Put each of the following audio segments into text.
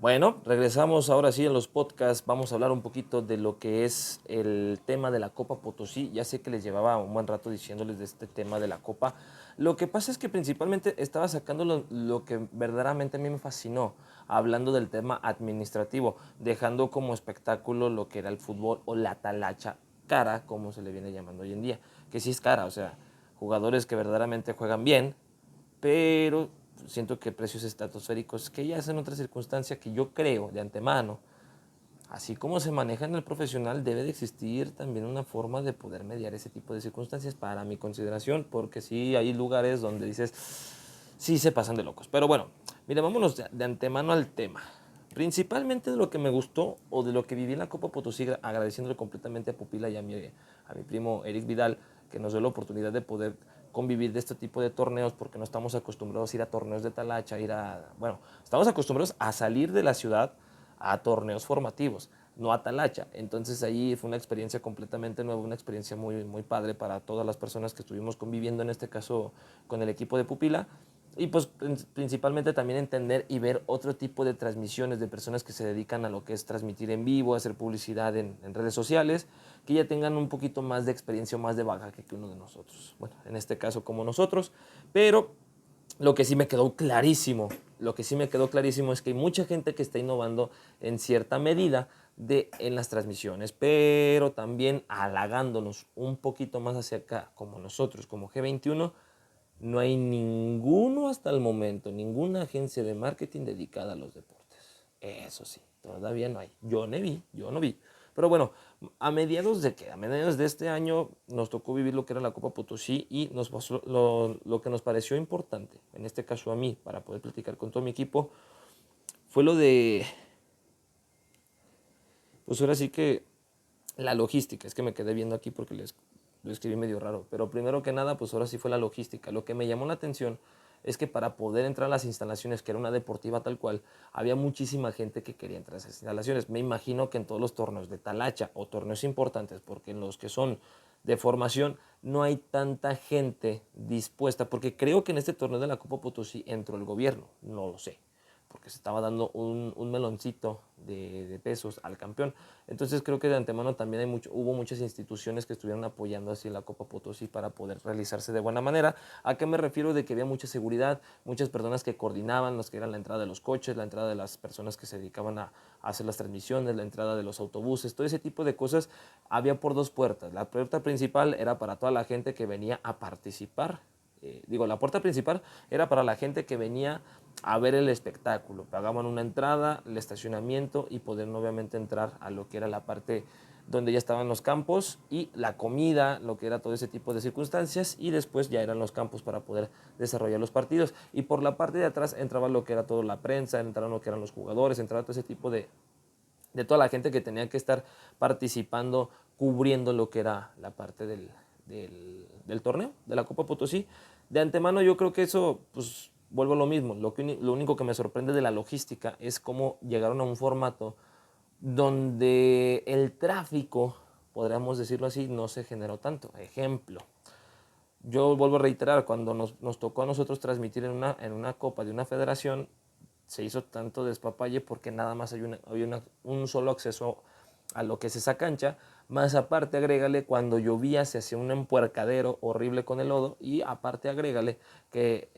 Bueno, regresamos ahora sí en los podcasts. Vamos a hablar un poquito de lo que es el tema de la Copa Potosí. Ya sé que les llevaba un buen rato diciéndoles de este tema de la Copa. Lo que pasa es que principalmente estaba sacando lo que verdaderamente a mí me fascinó, hablando del tema administrativo, dejando como espectáculo lo que era el fútbol o la talacha cara, como se le viene llamando hoy en día. Que sí es cara, o sea, jugadores que verdaderamente juegan bien, pero siento que precios estratosféricos que ya es en otra circunstancia que yo creo de antemano, así como se maneja en el profesional, debe de existir también una forma de poder mediar ese tipo de circunstancias para mi consideración, porque sí hay lugares donde dices, sí se pasan de locos. Pero bueno, mira, vámonos de antemano al tema. Principalmente de lo que me gustó o de lo que viví en la Copa Potosí, agradeciéndole completamente a Pupila y a mi primo Eric Vidal, que nos dio la oportunidad de poder convivir de este tipo de torneos, porque no estamos acostumbrados a ir a torneos de talacha, bueno, estamos acostumbrados a salir de la ciudad a torneos formativos, no a talacha. Entonces ahí fue una experiencia completamente nueva, una experiencia muy, muy padre para todas las personas que estuvimos conviviendo, en este caso con el equipo de Pupila. Y pues principalmente también entender y ver otro tipo de transmisiones de personas que se dedican a lo que es transmitir en vivo, hacer publicidad en redes sociales, que ya tengan un poquito más de experiencia o más de bagaje que uno de nosotros. Bueno, en este caso como nosotros, pero lo que sí me quedó clarísimo, lo que sí me quedó clarísimo es que hay mucha gente que está innovando en cierta medida en las transmisiones, pero también halagándonos un poquito más hacia acá, como nosotros, como G21, no hay ninguno hasta el momento, ninguna agencia de marketing dedicada a los deportes. Eso sí, todavía no hay. Yo no vi. Pero bueno, a mediados de este año nos tocó vivir lo que era la Copa Potosí y nos pasó lo que nos pareció importante, en este caso a mí, para poder platicar con todo mi equipo, fue lo de, pues ahora sí que la logística. Es que me quedé viendo aquí porque lo escribí medio raro. Pero primero que nada, pues ahora sí fue la logística. Lo que me llamó la atención es que para poder entrar a las instalaciones, que era una deportiva tal cual, había muchísima gente que quería entrar a esas instalaciones. Me imagino que en todos los torneos de talacha o torneos importantes, porque en los que son de formación no hay tanta gente dispuesta, porque creo que en este torneo de la Copa Potosí entró el gobierno, no lo sé, porque se estaba dando un meloncito de pesos al campeón. Entonces creo que de antemano también hubo muchas instituciones que estuvieron apoyando así la Copa Potosí para poder realizarse de buena manera. ¿A qué me refiero? De que había mucha seguridad, muchas personas que coordinaban, los que eran la entrada de los coches, la entrada de las personas que se dedicaban a hacer las transmisiones, la entrada de los autobuses, todo ese tipo de cosas había por dos puertas. La puerta principal era para toda la gente que venía a participar. La puerta principal era para la gente que venía a ver el espectáculo. Pagaban una entrada, el estacionamiento y poder obviamente entrar a lo que era la parte donde ya estaban los campos y la comida, lo que era todo ese tipo de circunstancias, y después ya eran los campos para poder desarrollar los partidos. Y por la parte de atrás entraba lo que era toda la prensa, entraban lo que eran los jugadores, entraba todo ese tipo de toda la gente que tenía que estar participando, cubriendo lo que era la parte del torneo, de la Copa Potosí. De antemano yo creo que eso, pues vuelvo a lo mismo, lo único que me sorprende de la logística es cómo llegaron a un formato donde el tráfico, podríamos decirlo así, no se generó tanto. Ejemplo, yo vuelvo a reiterar, cuando nos tocó a nosotros transmitir en una copa de una federación, se hizo tanto despapalle porque nada más hay un solo acceso a lo que es esa cancha, más aparte agrégale cuando llovía se hacía un empuercadero horrible con el lodo, y aparte agrégale que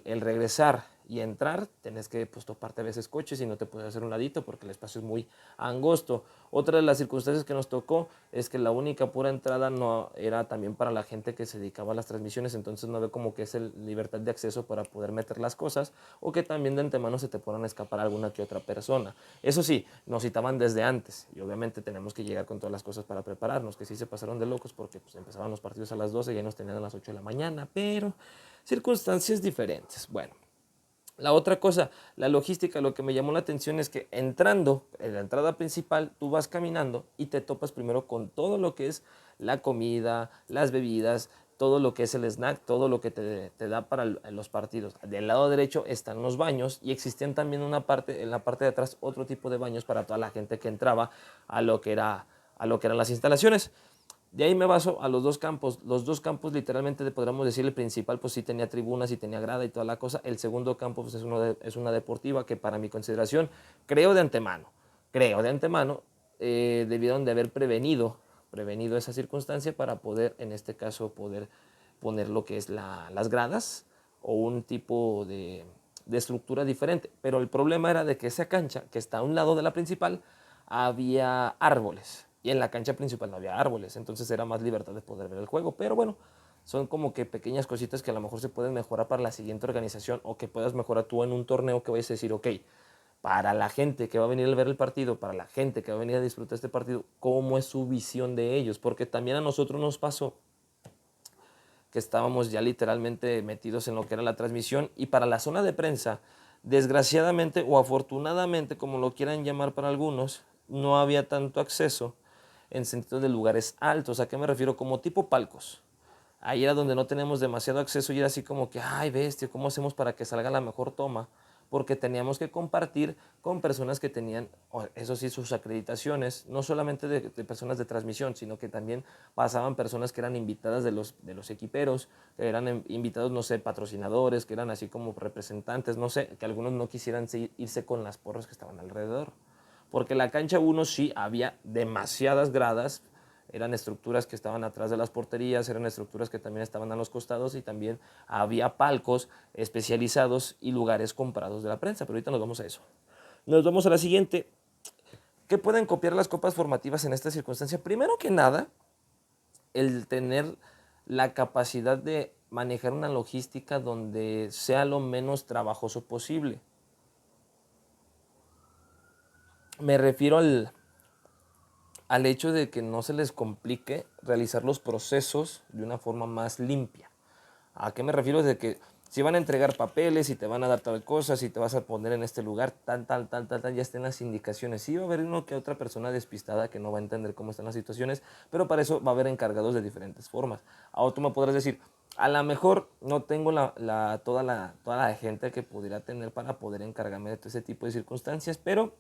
el regresar y entrar tenés que pues toparte a veces coches y no te puedes hacer un ladito porque el espacio es muy angosto. Otra de las circunstancias que nos tocó es que la única pura entrada no era también para la gente que se dedicaba a las transmisiones, entonces no había como que esa libertad de acceso para poder meter las cosas, o que también de antemano se te puedan escapar alguna que otra persona. Eso sí, nos citaban desde antes y obviamente tenemos que llegar con todas las cosas para prepararnos, que sí se pasaron de locos porque pues empezaban los partidos a las 12 y ya nos tenían a las 8 de la mañana, pero circunstancias diferentes. Bueno, la otra cosa, la logística, lo que me llamó la atención es que entrando en la entrada principal, tú vas caminando y te topas primero con todo lo que es la comida, las bebidas, todo lo que es el snack, todo lo que te da para los partidos. Del lado derecho están los baños y existían también en la parte de atrás otro tipo de baños para toda la gente que entraba a lo que eran las instalaciones. De ahí me baso a los dos campos. Los dos campos, literalmente, podríamos decir, el principal, pues sí tenía tribunas y tenía grada y toda la cosa. El segundo campo, pues es una deportiva que, para mi consideración, creo de antemano, debieron de haber prevenido esa circunstancia para poder, en este caso, poder poner lo que es las gradas o un tipo de estructura diferente. Pero el problema era de que esa cancha, que está a un lado de la principal, había árboles. Y en la cancha principal no había árboles. Entonces era más libertad de poder ver el juego. Pero bueno, son como que pequeñas cositas que a lo mejor se pueden mejorar para la siguiente organización, o que puedas mejorar tú en un torneo, que vayas a decir, ok, para la gente que va a venir a ver el partido, para la gente que va a venir a disfrutar este partido, cómo es su visión de ellos. Porque también a nosotros nos pasó que estábamos ya literalmente metidos en lo que era la transmisión, y para la zona de prensa, desgraciadamente o afortunadamente, como lo quieran llamar para algunos, no había tanto acceso en sentido de lugares altos. ¿A qué me refiero? Como tipo palcos. Ahí era donde no teníamos demasiado acceso y era así como que, ay, bestia, ¿cómo hacemos para que salga la mejor toma? Porque teníamos que compartir con personas que tenían, eso sí, sus acreditaciones, no solamente de personas de transmisión, sino que también pasaban personas que eran invitadas de los equiperos, que eran invitados, no sé, patrocinadores, que eran así como representantes, no sé, que algunos no quisieran irse con las porras que estaban alrededor. Porque la cancha 1 sí había demasiadas gradas, eran estructuras que estaban atrás de las porterías, eran estructuras que también estaban a los costados, y también había palcos especializados y lugares comprados de la prensa. Pero ahorita nos vamos a eso. Nos vamos a la siguiente. ¿Qué pueden copiar las copas formativas en esta circunstancia? Primero que nada, el tener la capacidad de manejar una logística donde sea lo menos trabajoso posible. Me refiero al hecho de que no se les complique realizar los procesos de una forma más limpia. ¿A qué me refiero? De que si van a entregar papeles y te van a dar tal cosa, si te vas a poner en este lugar, tal, ya estén las indicaciones. Sí va a haber uno que otra persona despistada que no va a entender cómo están las situaciones, pero para eso va a haber encargados de diferentes formas. Ahora tú me podrás decir, a lo mejor no tengo toda la gente que pudiera tener para poder encargarme de todo ese tipo de circunstancias, pero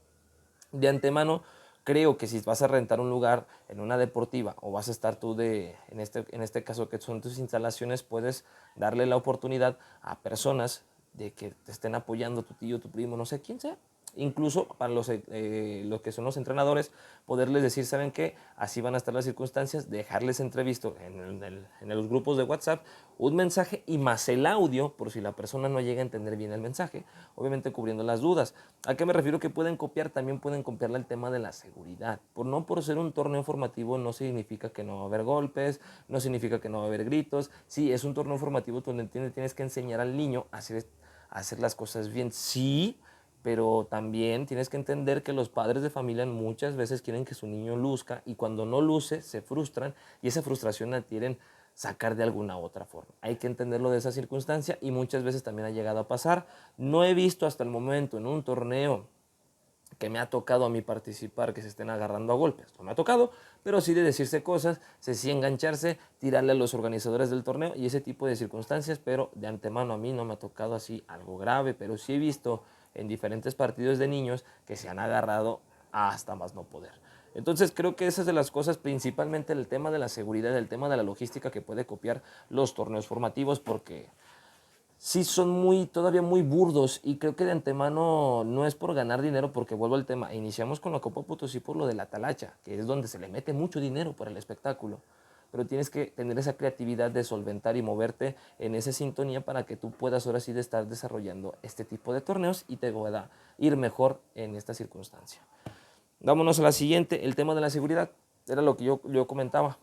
de antemano creo que si vas a rentar un lugar en una deportiva, o vas a estar tú en este caso que son tus instalaciones, puedes darle la oportunidad a personas de que te estén apoyando, tu tío, tu primo, no sé quién sea. Incluso para los que son los entrenadores, poderles decir, ¿saben qué? Así van a estar las circunstancias, dejarles entrevisto en los grupos de WhatsApp un mensaje y más el audio, por si la persona no llega a entender bien el mensaje, obviamente cubriendo las dudas. ¿A qué me refiero? Que pueden copiar, también pueden copiarle el tema de la seguridad. No por ser un torneo formativo no significa que no va a haber golpes, no significa que no va a haber gritos. Sí, es un torneo formativo donde tienes que enseñar al niño a hacer las cosas bien. Sí, pero también tienes que entender que los padres de familia muchas veces quieren que su niño luzca, y cuando no luce se frustran, y esa frustración la quieren sacar de alguna otra forma. Hay que entenderlo de esa circunstancia, y muchas veces también ha llegado a pasar. No he visto hasta el momento en un torneo que me ha tocado a mí participar que se estén agarrando a golpes. No me ha tocado, pero sí de decirse cosas, sí engancharse, tirarle a los organizadores del torneo y ese tipo de circunstancias, pero de antemano a mí no me ha tocado así algo grave, pero sí he visto en diferentes partidos de niños que se han agarrado hasta más no poder. Entonces creo que esas de las cosas, principalmente el tema de la seguridad, el tema de la logística, que puede copiar los torneos formativos, porque sí son todavía muy burdos, y creo que de antemano no es por ganar dinero, porque vuelvo al tema, iniciamos con la Copa Potosí por lo de la talacha, que es donde se le mete mucho dinero por el espectáculo, pero tienes que tener esa creatividad de solventar y moverte en esa sintonía para que tú puedas ahora sí de estar desarrollando este tipo de torneos y te pueda ir mejor en esta circunstancia. Vámonos a la siguiente, el tema de la seguridad, era lo que yo comentaba.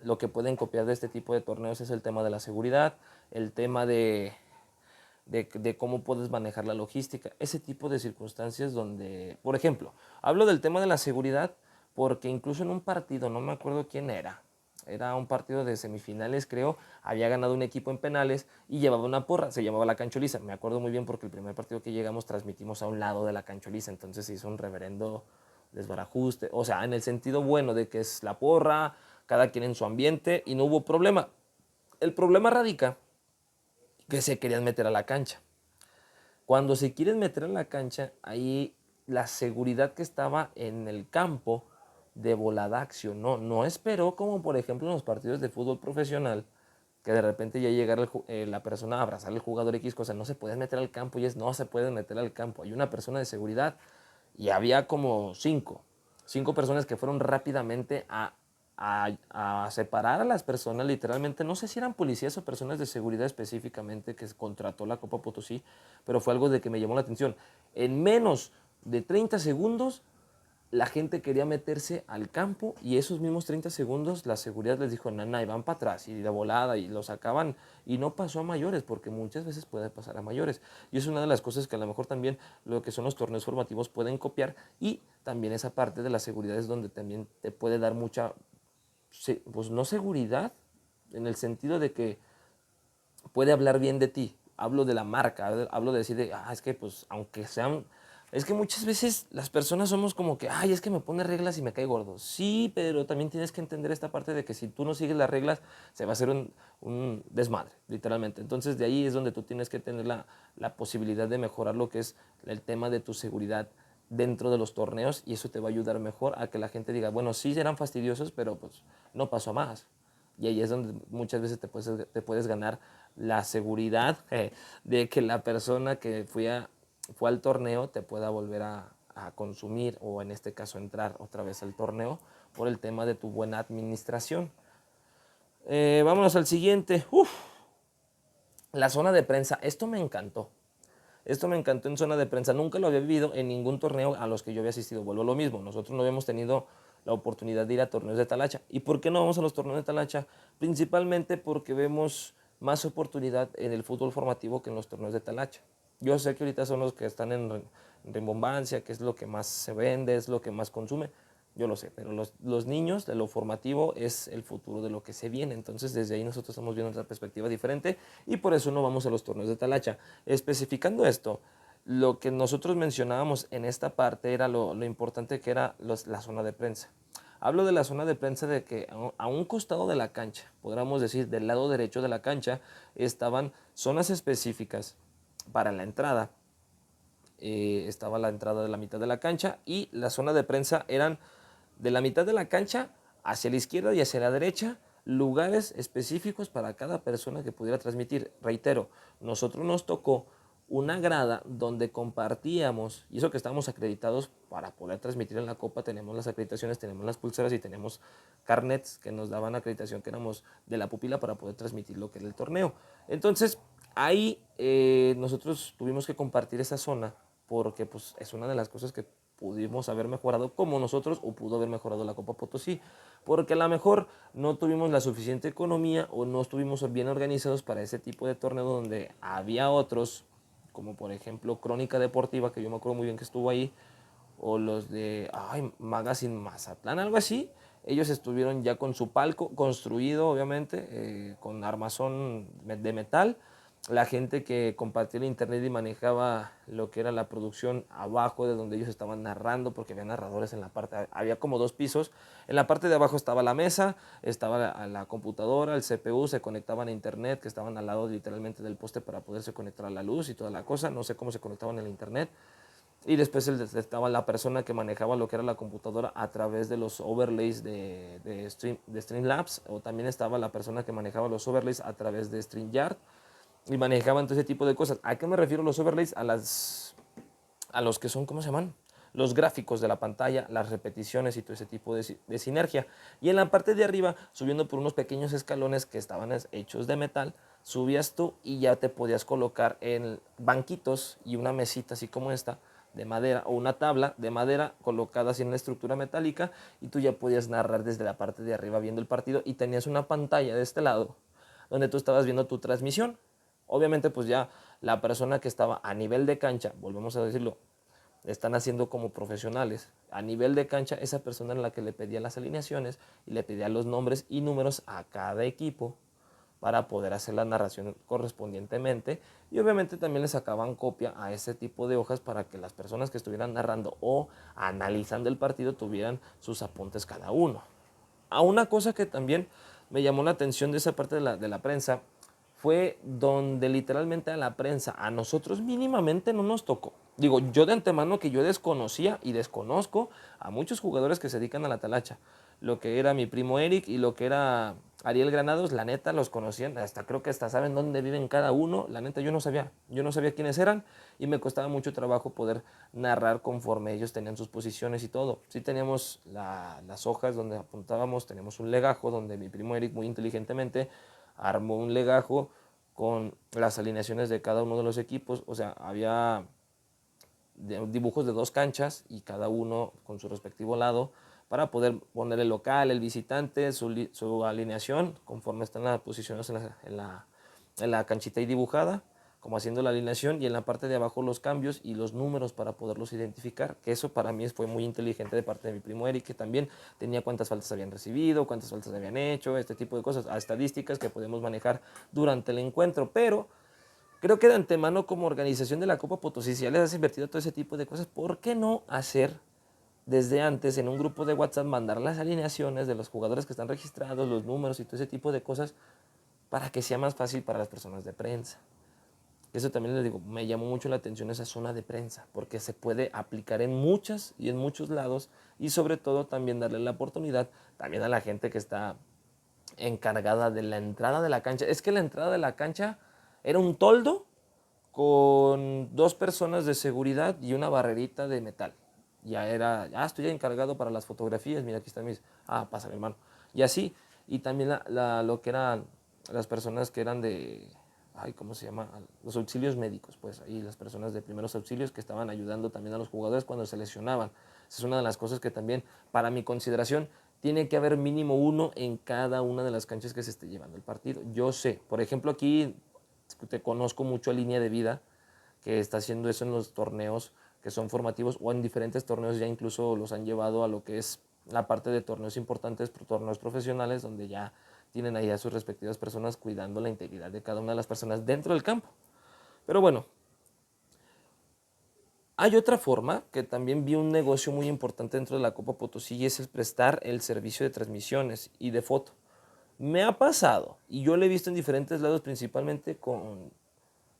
Lo que pueden copiar de este tipo de torneos es el tema de la seguridad, el tema de cómo puedes manejar la logística, ese tipo de circunstancias donde, por ejemplo, hablo del tema de la seguridad porque incluso en un partido, no me acuerdo quién era un partido de semifinales, creo, había ganado un equipo en penales y llevaba una porra, se llamaba La Cancholiza. Me acuerdo muy bien porque el primer partido que llegamos transmitimos a un lado de La Cancholiza, entonces se hizo un reverendo desbarajuste, o sea, en el sentido bueno de que es la porra, cada quien en su ambiente, y no hubo problema. El problema radica que se querían meter a la cancha. Cuando se quieren meter a la cancha, ahí la seguridad que estaba en el campo de volada accionó. No esperó como por ejemplo en los partidos de fútbol profesional, que de repente ya llegara la persona a abrazar al jugador X cosa, no se pueden meter al campo y no se pueden meter al campo. Hay una persona de seguridad y había como cinco personas que fueron rápidamente a separar a las personas, literalmente, no sé si eran policías o personas de seguridad específicamente que contrató la Copa Potosí, pero fue algo de que me llamó la atención. En menos de 30 segundos la gente quería meterse al campo y esos mismos 30 segundos la seguridad les dijo, nana, y van para atrás y de volada y lo sacaban y no pasó a mayores porque muchas veces puede pasar a mayores. Y es una de las cosas que a lo mejor también lo que son los torneos formativos pueden copiar y también esa parte de la seguridad es donde también te puede dar mucha, pues no seguridad, en el sentido de que puede hablar bien de ti. Hablo de la marca, hablo de decir, es que pues aunque sean... Es que muchas veces las personas somos como que, es que me pone reglas y me cae gordo. Sí, pero también tienes que entender esta parte de que si tú no sigues las reglas, se va a hacer un desmadre, literalmente. Entonces de ahí es donde tú tienes que tener la posibilidad de mejorar lo que es el tema de tu seguridad dentro de los torneos y eso te va a ayudar mejor a que la gente diga, bueno, sí serán fastidiosos, pero pues no pasó a más. Y ahí es donde muchas veces te puedes ganar la seguridad de que la persona que fue al torneo te pueda volver a consumir o en este caso entrar otra vez al torneo por el tema de tu buena administración. Vámonos al siguiente. La zona de prensa. Esto me encantó. Esto me encantó en zona de prensa. Nunca lo había vivido en ningún torneo a los que yo había asistido. Vuelvo a lo mismo. Nosotros no habíamos tenido la oportunidad de ir a torneos de talacha. ¿Y por qué no vamos a los torneos de talacha? Principalmente porque vemos más oportunidad en el fútbol formativo que en los torneos de talacha. Yo sé que ahorita son los que están en rimbombancia, que es lo que más se vende, es lo que más consume. Yo lo sé, pero los niños de lo formativo es el futuro de lo que se viene. Entonces, desde ahí nosotros estamos viendo otra perspectiva diferente y por eso no vamos a los torneos de talacha. Especificando esto, lo que nosotros mencionábamos en esta parte era lo importante que era la zona de prensa. Hablo de la zona de prensa de que a un costado de la cancha, podríamos decir del lado derecho de la cancha, estaban zonas específicas para la entrada. Estaba la entrada de la mitad de la cancha y la zona de prensa eran de la mitad de la cancha hacia la izquierda y hacia la derecha, lugares específicos para cada persona que pudiera transmitir. Reitero, nosotros nos tocó una grada donde compartíamos, y eso que estábamos acreditados para poder transmitir en la Copa, tenemos las acreditaciones, tenemos las pulseras y tenemos carnets que nos daban acreditación que éramos de la pupila para poder transmitir lo que era el torneo. Entonces, ahí nosotros tuvimos que compartir esa zona porque pues, es una de las cosas que pudimos haber mejorado como nosotros o pudo haber mejorado la Copa Potosí, porque a lo mejor no tuvimos la suficiente economía o no estuvimos bien organizados para ese tipo de torneo donde había otros, como por ejemplo Crónica Deportiva, que yo me acuerdo muy bien que estuvo ahí, o los de Magazine Mazatlán, algo así. Ellos estuvieron ya con su palco construido, obviamente, con armazón de metal. La gente que compartía el internet y manejaba lo que era la producción abajo de donde ellos estaban narrando, porque había narradores en la parte, había como dos pisos. En la parte de abajo estaba la mesa, estaba la computadora, el CPU, se conectaban a internet, que estaban al lado literalmente del poste para poderse conectar a la luz y toda la cosa. No sé cómo se conectaban al internet. Y después estaba la persona que manejaba lo que era la computadora a través de los overlays de Streamlabs, o también estaba la persona que manejaba los overlays a través de StreamYard y manejaban todo ese tipo de cosas. ¿A qué me refiero los overlays? A los que son, ¿cómo se llaman? Los gráficos de la pantalla, las repeticiones y todo ese tipo de sinergia. Y en la parte de arriba, subiendo por unos pequeños escalones que estaban hechos de metal, subías tú y ya te podías colocar en banquitos y una mesita así como esta, de madera, o una tabla de madera colocada así en la estructura metálica, y tú ya podías narrar desde la parte de arriba viendo el partido y tenías una pantalla de este lado donde tú estabas viendo tu transmisión. Obviamente pues ya la persona que estaba a nivel de cancha, volvemos a decirlo, están haciendo como profesionales. A nivel de cancha, esa persona era la que le pedía las alineaciones y le pedía los nombres y números a cada equipo para poder hacer la narración correspondientemente, y obviamente también le sacaban copia a ese tipo de hojas para que las personas que estuvieran narrando o analizando el partido tuvieran sus apuntes cada uno. A una cosa que también me llamó la atención de esa parte de la prensa fue donde literalmente a la prensa, a nosotros mínimamente no nos tocó. Digo, yo de antemano que yo desconocía y desconozco a muchos jugadores que se dedican a la talacha. Lo que era mi primo Eric y lo que era Ariel Granados, la neta los conocían, hasta creo que hasta saben dónde viven cada uno. La neta yo no sabía quiénes eran y me costaba mucho trabajo poder narrar conforme ellos tenían sus posiciones y todo. Sí teníamos las hojas donde apuntábamos, teníamos un legajo donde mi primo Eric muy inteligentemente armó un legajo con las alineaciones de cada uno de los equipos. O sea, había dibujos de 2 canchas y cada uno con su respectivo lado para poder poner el local, el visitante, su alineación conforme están posicionados en la canchita y dibujada, como haciendo la alineación, y en la parte de abajo los cambios y los números para poderlos identificar, que eso para mí fue muy inteligente de parte de mi primo Eric, que también tenía cuántas faltas habían recibido, cuántas faltas habían hecho, este tipo de cosas, a estadísticas que podemos manejar durante el encuentro, pero creo que de antemano como organización de la Copa Potosí, si ya les has invertido todo ese tipo de cosas, ¿por qué no hacer desde antes en un grupo de WhatsApp, mandar las alineaciones de los jugadores que están registrados, los números y todo ese tipo de cosas para que sea más fácil para las personas de prensa? Eso también les digo, me llamó mucho la atención esa zona de prensa, porque se puede aplicar en muchas y en muchos lados y sobre todo también darle la oportunidad también a la gente que está encargada de la entrada de la cancha. Es que la entrada de la cancha era un toldo con 2 personas de seguridad y una barrerita de metal. Ya era, estoy encargado para las fotografías, mira, aquí están mis, pasa mi hermano. Y así, y también lo que eran las personas que eran de, ¿cómo se llama? Los auxilios médicos, pues ahí las personas de primeros auxilios que estaban ayudando también a los jugadores cuando se lesionaban. Esa es una de las cosas que también, para mi consideración, tiene que haber mínimo uno en cada una de las canchas que se esté llevando el partido. Yo sé, por ejemplo, aquí te conozco mucho a Línea de Vida, que está haciendo eso en los torneos que son formativos o en diferentes torneos ya incluso los han llevado a lo que es la parte de torneos importantes, torneos profesionales, donde ya tienen ahí a sus respectivas personas cuidando la integridad de cada una de las personas dentro del campo. Pero bueno, hay otra forma que también vi un negocio muy importante dentro de la Copa Potosí y es el prestar el servicio de transmisiones y de foto. Me ha pasado y yo lo he visto en diferentes lados, principalmente con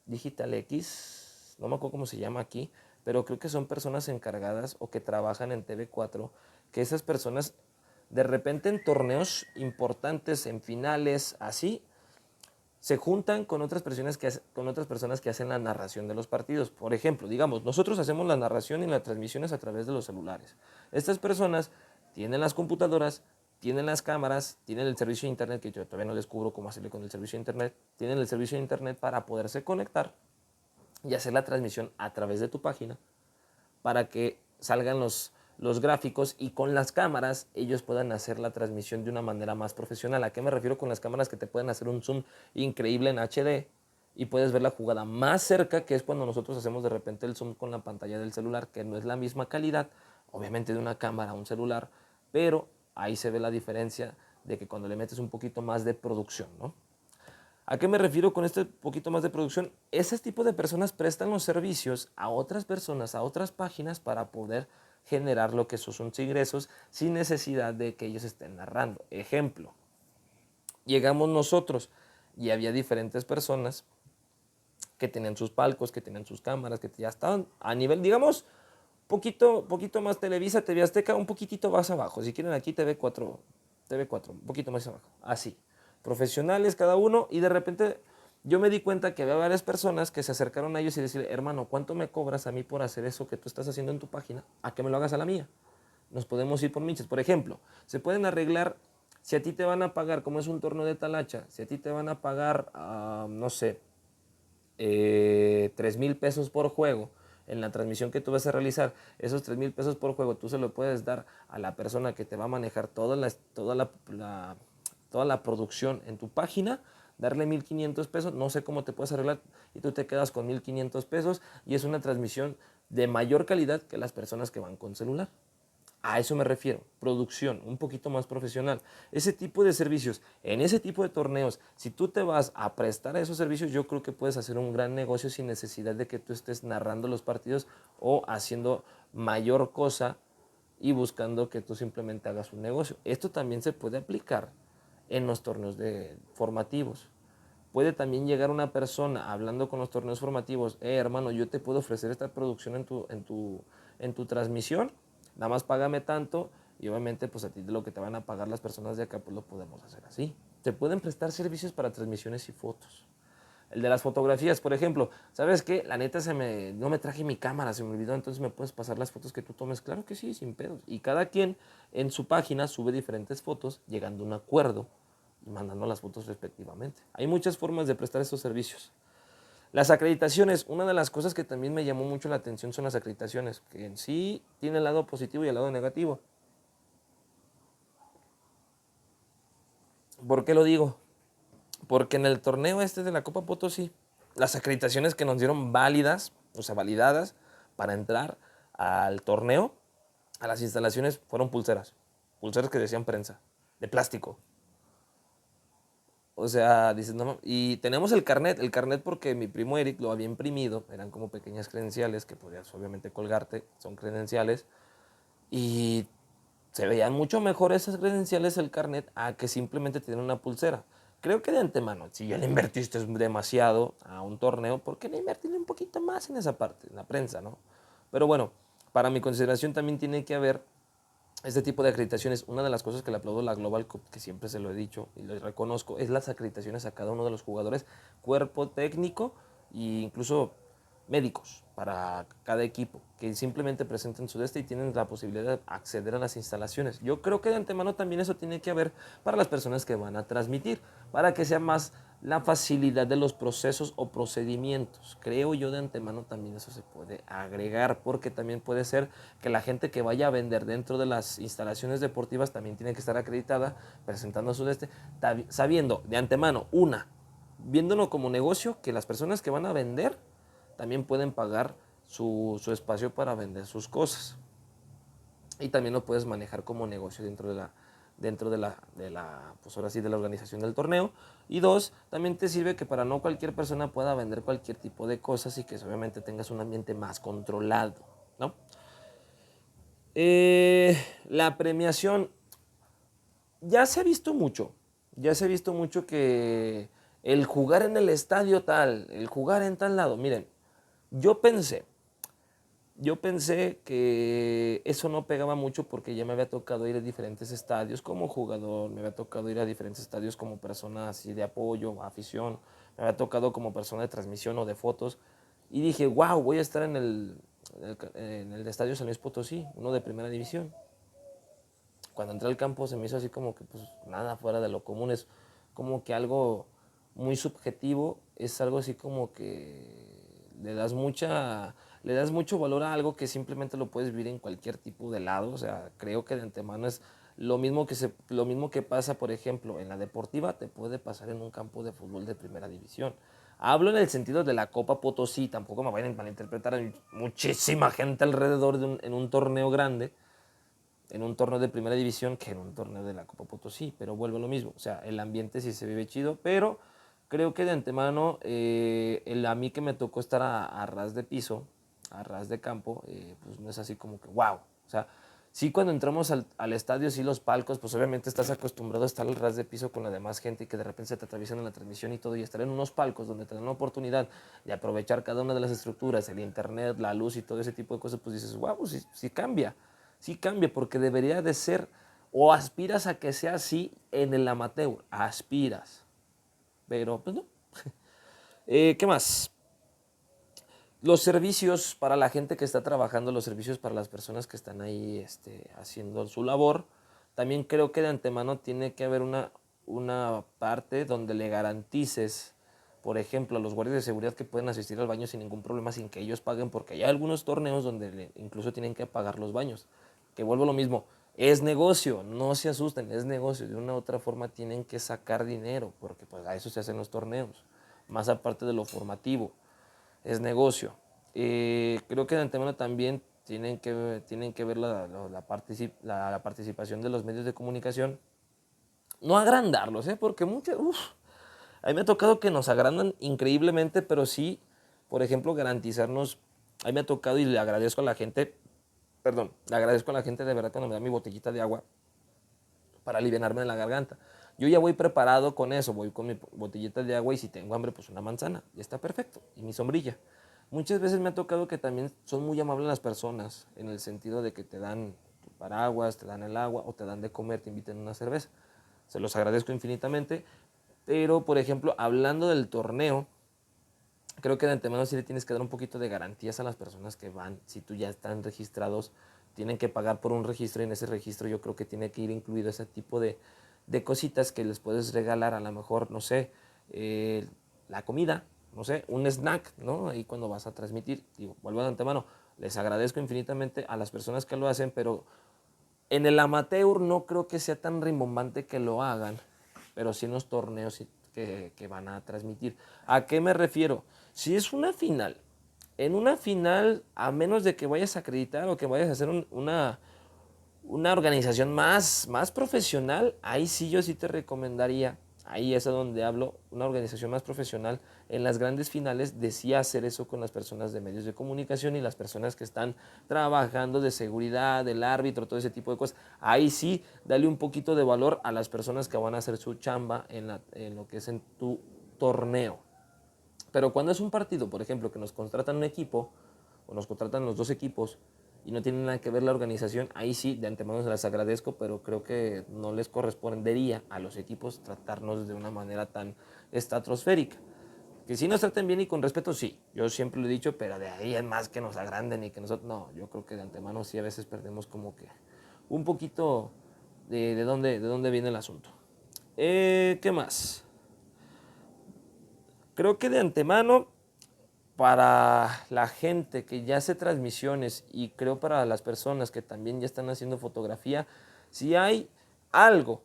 Digital X, no me acuerdo cómo se llama aquí, pero creo que son personas encargadas o que trabajan en TV4, que esas personas de repente en torneos importantes, en finales, así, se juntan con con otras personas que hacen la narración de los partidos. Por ejemplo, digamos, nosotros hacemos la narración y las transmisiones a través de los celulares. Estas personas tienen las computadoras, tienen las cámaras, tienen el servicio de internet, que yo todavía no les cubro cómo hacerle con el servicio de internet, tienen el servicio de internet para poderse conectar y hacer la transmisión a través de tu página para que salgan los gráficos y con las cámaras ellos puedan hacer la transmisión de una manera más profesional. ¿A qué me refiero con las cámaras? Que te pueden hacer un zoom increíble en HD y puedes ver la jugada más cerca, que es cuando nosotros hacemos de repente el zoom con la pantalla del celular, que no es la misma calidad, obviamente de una cámara a un celular, pero ahí se ve la diferencia de que cuando le metes un poquito más de producción, ¿no? ¿A qué me refiero con este poquito más de producción? Ese tipo de personas prestan los servicios a otras personas, a otras páginas para poder generar lo que son sus ingresos sin necesidad de que ellos estén narrando. Ejemplo, llegamos nosotros y había diferentes personas que tenían sus palcos, que tenían sus cámaras, que ya estaban a nivel, digamos, poquito más Televisa, TV Azteca, un poquitito más abajo. Si quieren aquí TV4, un poquito más abajo. Así. Profesionales cada uno y de repente yo me di cuenta que había varias personas que se acercaron a ellos y decirle, hermano, ¿cuánto me cobras a mí por hacer eso que tú estás haciendo en tu página? ¿A que me lo hagas a la mía? Nos podemos ir por nichos. Por ejemplo, se pueden arreglar, si a ti te van a pagar, como es un torneo de talacha, si a ti te van a pagar, no sé, 3,000 pesos por juego en la transmisión que tú vas a realizar, esos 3,000 pesos por juego tú se lo puedes dar a la persona que te va a manejar toda la producción en tu página, darle 1,500 pesos, no sé cómo te puedes arreglar y tú te quedas con 1,500 pesos y es una transmisión de mayor calidad que las personas que van con celular. A eso me refiero, producción, un poquito más profesional. Ese tipo de servicios, en ese tipo de torneos, si tú te vas a prestar a esos servicios, yo creo que puedes hacer un gran negocio sin necesidad de que tú estés narrando los partidos o haciendo mayor cosa y buscando que tú simplemente hagas un negocio. Esto también se puede aplicar en los torneos formativos. puede también llegar una persona hablando con los torneos formativos, hermano, yo te puedo ofrecer esta producción en tu transmisión, nada más págame tanto y obviamente pues a ti de lo que te van a pagar las personas de acá pues lo podemos hacer así. Te pueden prestar servicios para transmisiones y fotos. El de las fotografías, por ejemplo, ¿sabes qué? La neta no me traje mi cámara, se me olvidó, entonces me puedes pasar las fotos que tú tomes. Claro que sí, sin pedos. Y cada quien en su página sube diferentes fotos, llegando a un acuerdo y mandando las fotos respectivamente. Hay muchas formas de prestar estos servicios. Las acreditaciones, una de las cosas que también me llamó mucho la atención son las acreditaciones, que en sí tiene el lado positivo y el lado negativo. ¿Por qué lo digo? Porque en el torneo este de la Copa Potosí, las acreditaciones que nos dieron válidas, o sea, validadas para entrar al torneo, a las instalaciones, fueron pulseras. Pulseras que decían prensa, de plástico. O sea, dices, no, y tenemos el carnet porque mi primo Eric lo había imprimido, eran como pequeñas credenciales que podías obviamente colgarte, son credenciales, y se veían mucho mejor esas credenciales, el carnet, a que simplemente tener una pulsera. Creo que de antemano, si ya le invertiste demasiado a un torneo, ¿por qué no invertirle un poquito más en esa parte, en la prensa, no? Pero bueno, para mi consideración también tiene que haber este tipo de acreditaciones. Una de las cosas que le aplaudo a la Global Cup, que siempre se lo he dicho y lo reconozco, es las acreditaciones a cada uno de los jugadores, cuerpo técnico e incluso médicos para cada equipo, que simplemente presenten su y tienen la posibilidad de acceder a las instalaciones. Yo creo que de antemano también eso tiene que haber para las personas que van a transmitir, para que sea más la facilidad de los procesos o procedimientos. Creo yo de antemano también eso se puede agregar, porque también puede ser que la gente que vaya a vender dentro de las instalaciones deportivas también tiene que estar acreditada, presentando su sabiendo de antemano, viéndolo como negocio, que las personas que van a vender también pueden pagar su espacio para vender sus cosas. Y también lo puedes manejar como negocio pues ahora sí, de la organización del torneo. Y dos, también te sirve que para no cualquier persona pueda vender cualquier tipo de cosas y que obviamente tengas un ambiente más controlado, ¿no? La premiación, ya se ha visto mucho que el jugar en el estadio tal, el jugar en tal lado, miren, yo pensé, yo pensé que eso no pegaba mucho porque ya me había tocado ir a diferentes estadios como jugador, me había tocado ir a diferentes estadios como persona así de apoyo, afición, me había tocado como persona de transmisión o de fotos. Y dije, wow, voy a estar en el Estadio San Luis Potosí, uno de primera división. Cuando entré al campo se me hizo así como que pues nada fuera de lo común, es como que algo muy subjetivo, es algo así como que le das mucho valor a algo que simplemente lo puedes vivir en cualquier tipo de lado. O sea, creo que de antemano es lo mismo que pasa, por ejemplo, en la deportiva, te puede pasar en un campo de fútbol de primera división. Hablo en el sentido de la Copa Potosí, tampoco me vayan a malinterpretar, hay muchísima gente alrededor en un torneo grande, en un torneo de primera división, que en un torneo de la Copa Potosí, pero vuelvo a lo mismo, o sea, el ambiente sí se vive chido, pero creo que de antemano, a mí que me tocó estar a ras de piso, a ras de campo, pues no es así como que wow, o sea, sí cuando entramos al estadio, sí los palcos, pues obviamente estás acostumbrado a estar al ras de piso con la demás gente y que de repente se te atraviesan en la transmisión y todo, y estar en unos palcos donde te dan la oportunidad de aprovechar cada una de las estructuras, el internet, la luz y todo ese tipo de cosas, pues dices, wow, pues sí cambia. Sí cambia porque debería de ser o aspiras a que sea así en el amateur, aspiras, pero pues no. ¿Qué más? Los servicios para la gente que está trabajando, los servicios para las personas que están ahí haciendo su labor, también creo que de antemano tiene que haber una parte donde le garantices, por ejemplo, a los guardias de seguridad que pueden asistir al baño sin ningún problema, sin que ellos paguen, porque hay algunos torneos donde incluso tienen que pagar los baños. Que vuelvo a lo mismo, es negocio, no se asusten, es negocio. De una u otra forma tienen que sacar dinero, porque pues a eso se hacen los torneos, más aparte de lo formativo, es negocio. Creo que de antemano también tienen que ver la participación de los medios de comunicación. No agrandarlos, porque a mí me ha tocado que nos agrandan increíblemente, pero sí, por ejemplo, garantizarnos. A mí me ha tocado y le agradezco a la gente, perdón, le agradezco a la gente de verdad cuando me da mi botellita de agua para aliviarme de la garganta. Yo ya voy preparado con eso, voy con mi botellita de agua y si tengo hambre, pues una manzana, y está perfecto, y mi sombrilla. Muchas veces me ha tocado que también son muy amables las personas, en el sentido de que te dan tu paraguas, te dan el agua o te dan de comer, te invitan a una cerveza. Se los agradezco infinitamente, pero por ejemplo, hablando del torneo, creo que de antemano sí le tienes que dar un poquito de garantías a las personas que van. Si tú ya están registrados, tienen que pagar por un registro y en ese registro yo creo que tiene que ir incluido ese tipo de cositas que les puedes regalar, a lo mejor, no sé, la comida, no sé, un snack, ¿no? Ahí cuando vas a transmitir, digo, vuelvo de antemano, les agradezco infinitamente a las personas que lo hacen, pero en el amateur no creo que sea tan rimbombante que lo hagan, pero sí en los torneos que van a transmitir. ¿A qué me refiero? Si es una final, en una final, a menos de que vayas a acreditar o que vayas a hacer una organización más profesional, ahí sí yo sí te recomendaría, ahí es a donde hablo, una organización más profesional. En las grandes finales decía hacer eso con las personas de medios de comunicación y las personas que están trabajando de seguridad, del árbitro, todo ese tipo de cosas. Ahí sí, dale un poquito de valor a las personas que van a hacer su chamba en lo que es en tu torneo. Pero cuando es un partido, por ejemplo, que nos contratan un equipo o nos contratan los dos equipos y no tienen nada que ver la organización, ahí sí, de antemano se las agradezco, pero creo que no les correspondería a los equipos tratarnos de una manera tan estratosférica. Que sí nos traten bien y con respeto, sí. Yo siempre lo he dicho, pero de ahí es más que nos agranden y que nosotros... No, yo creo que de antemano sí a veces perdemos como que un poquito de dónde viene el asunto. ¿Qué más? Creo que de antemano para la gente que ya hace transmisiones y creo para las personas que también ya están haciendo fotografía, si hay algo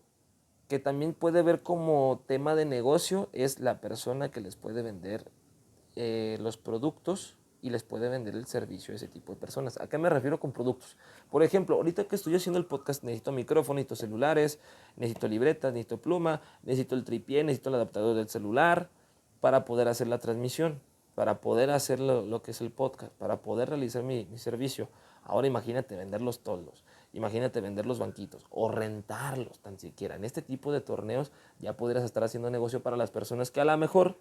que también puede ver como tema de negocio, es la persona que les puede vender los productos y les puede vender el servicio a ese tipo de personas. ¿A qué me refiero con productos? Por ejemplo, ahorita que estoy haciendo el podcast necesito micrófono, necesito celulares, necesito libretas, necesito pluma, necesito el tripié, necesito el adaptador del celular para poder hacer la transmisión, para poder hacer lo que es el podcast, para poder realizar mi servicio. Ahora imagínate vender los toldos, imagínate vender los banquitos o rentarlos tan siquiera. En este tipo de torneos ya podrías estar haciendo negocio para las personas que a lo mejor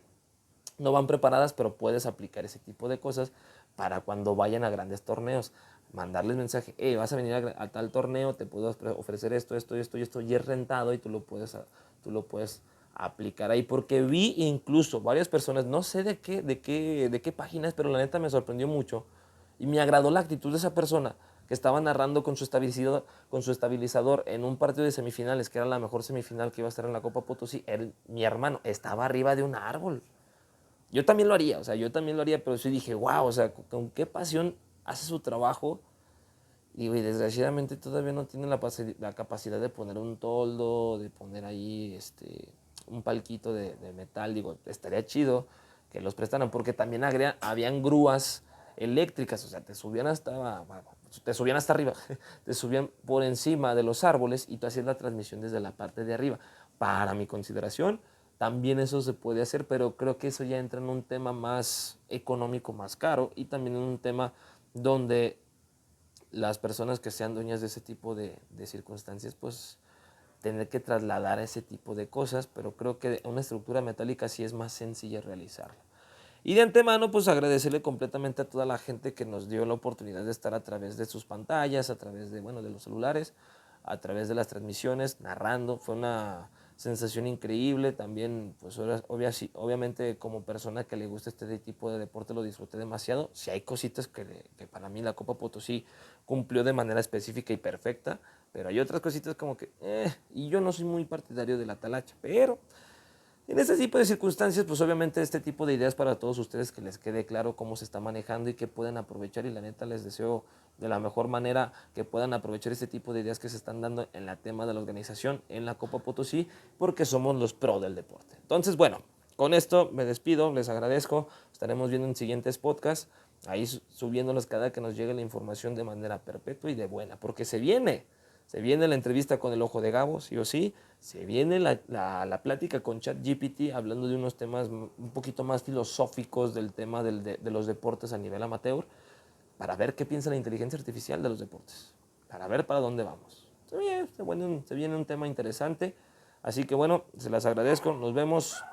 no van preparadas, pero puedes aplicar ese tipo de cosas para cuando vayan a grandes torneos. Mandarles mensaje, hey, vas a venir a tal torneo, te puedo ofrecer esto, esto, esto y esto, y es rentado y tú lo puedes aplicar ahí. Porque vi incluso varias personas, no sé de qué páginas, pero la neta me sorprendió mucho y me agradó la actitud de esa persona que estaba narrando con su estabilizador en un partido de semifinales, que era la mejor semifinal que iba a estar en la Copa Potosí. Mi hermano estaba arriba de un árbol. Yo también lo haría, o sea, yo también lo haría, pero sí dije, wow, o sea, con qué pasión hace su trabajo. Y desgraciadamente todavía no tiene la capacidad de poner un toldo, de poner ahí un palquito de metal. Digo, estaría chido que los prestaran, porque también habían grúas eléctricas, o sea, te subían hasta arriba, te subían por encima de los árboles y tú hacías la transmisión desde la parte de arriba. Para mi consideración, también eso se puede hacer, pero creo que eso ya entra en un tema más económico, más caro, y también en un tema donde las personas que sean dueñas de ese tipo de circunstancias, pues tener que trasladar ese tipo de cosas, pero creo que una estructura metálica sí es más sencilla realizarla. Y de antemano, pues agradecerle completamente a toda la gente que nos dio la oportunidad de estar a través de sus pantallas, a través de los celulares, a través de las transmisiones, narrando. Fue una sensación increíble. También, pues obviamente como persona que le gusta este tipo de deporte lo disfruté demasiado. Si hay cositas que para mí la Copa Potosí cumplió de manera específica y perfecta, pero hay otras cositas como que, y yo no soy muy partidario de la talacha, pero en este tipo de circunstancias, pues obviamente este tipo de ideas para todos ustedes, que les quede claro cómo se está manejando y que pueden aprovechar, y la neta les deseo de la mejor manera que puedan aprovechar este tipo de ideas que se están dando en la tema de la organización en la Copa Potosí, porque somos los pro del deporte. Entonces, bueno, con esto me despido, les agradezco, estaremos viendo en siguientes podcasts, ahí subiéndolos cada que nos llegue la información de manera perpetua y de buena, porque se viene la entrevista con el Ojo de Gabo, sí o sí. Se viene la plática con ChatGPT hablando de unos temas un poquito más filosóficos del tema de los deportes a nivel amateur, para ver qué piensa la inteligencia artificial de los deportes, para ver para dónde vamos. Se viene un tema interesante. Así que bueno, se las agradezco. Nos vemos.